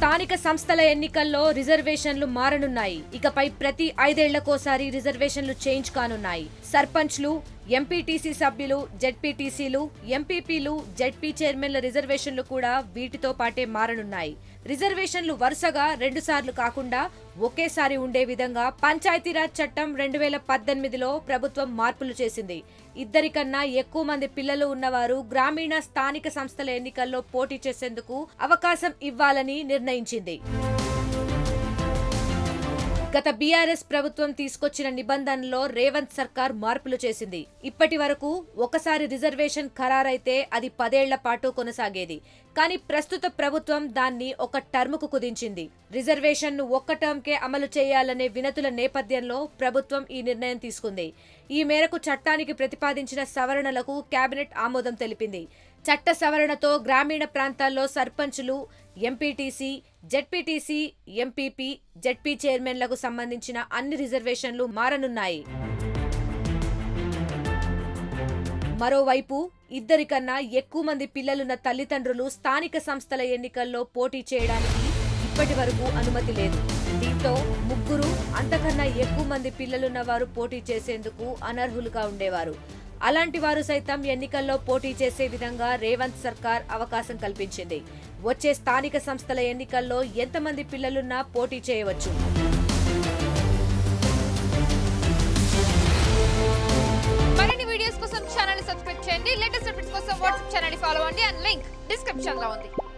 స్థానిక సంస్థల ఎన్నికల్లో రిజర్వేషన్లు మారనున్నాయి. ఇకపై ప్రతి 5 ఏళ్లకోసారి రిజర్వేషన్లు చేంజ్ కానున్నాయి. సర్పంచ్లు, ఎంపీటీసీ సభ్యులు, జెడ్పీటీసీలు, ఎంపీపీలు, జెడ్పీ చైర్మన్ల రిజర్వేషన్లు కూడా వీటితో పాటే మారనున్నాయి. రిజర్వేషన్లు వరుసగా 2 సార్లు కాకుండా ఒకేసారి ఉండే విధంగా పంచాయతీరాజ్ చట్టం 2018లో ప్రభుత్వం మార్పులు చేసింది. 2 కన్నా ఎక్కువ మంది పిల్లలు ఉన్నవారు గ్రామీణ స్థానిక సంస్థల ఎన్నికల్లో పోటీ చేసేందుకు అవకాశం ఇవ్వాలని నిర్ణయించింది. గత బీఆర్ఎస్ ప్రభుత్వం తీసుకొచ్చిన నిబంధనలో రేవంత్ సర్కార్ మార్పులు చేసింది. ఇప్పటి వరకు ఒకసారి రిజర్వేషన్ ఖరారైతే అది 10 ఏళ్ల పాటు కొనసాగేది. కానీ ప్రస్తుత ప్రభుత్వం దాన్ని ఒక టర్ముకు కుదించింది. రిజర్వేషన్ను ఒక్క టర్మ్కే అమలు చేయాలనే వినతుల నేపథ్యంలో ప్రభుత్వం ఈ నిర్ణయం తీసుకుంది. ఈ మేరకు చట్టానికి ప్రతిపాదించిన సవరణలకు కేబినెట్ ఆమోదం తెలిపింది. చట్ట సవరణతో గ్రామీణ ప్రాంతాల్లో సర్పంచులు, ఎంపీటీసీ, జెడ్పీటీసీ, ఎంపీపీ, జెడ్పీ చైర్మన్లకు సంబంధించిన అన్ని రిజర్వేషన్లు మారనున్నాయి. మరోవైపు 2 కన్నా ఎక్కువ మంది పిల్లలున్న తల్లిదండ్రులు స్థానిక సంస్థల ఎన్నికల్లో పోటీ చేయడానికి ఇప్పటి వరకు అనుమతి లేదు. దీంతో 3 అంతకన్నా ఎక్కువ మంది పిల్లలున్న వారు పోటీ చేసేందుకు అనర్హులుగా ఉండేవారు. అలాంటి వారు సైతం ఎన్నికల్లో పోటీ చేసే విధంగా రేవంత్ సర్కార్ అవకాశం కల్పించింది. వచ్చే స్థానిక సంస్థల ఎన్నికల్లో ఎంతమంది పిల్లలున్నా పోటీ చేయవచ్చు. మరిన్ని వీడియోస్ కోసం ఛానల్ ని సబ్స్క్రైబ్ చేయండి. లేటెస్ట్ అప్డేట్స్ కోసం వాట్సాప్ ఛానల్ ని ఫాలో అవ్వండి. అండ్ లింక్ డిస్క్రిప్షన్ లో ఉంది.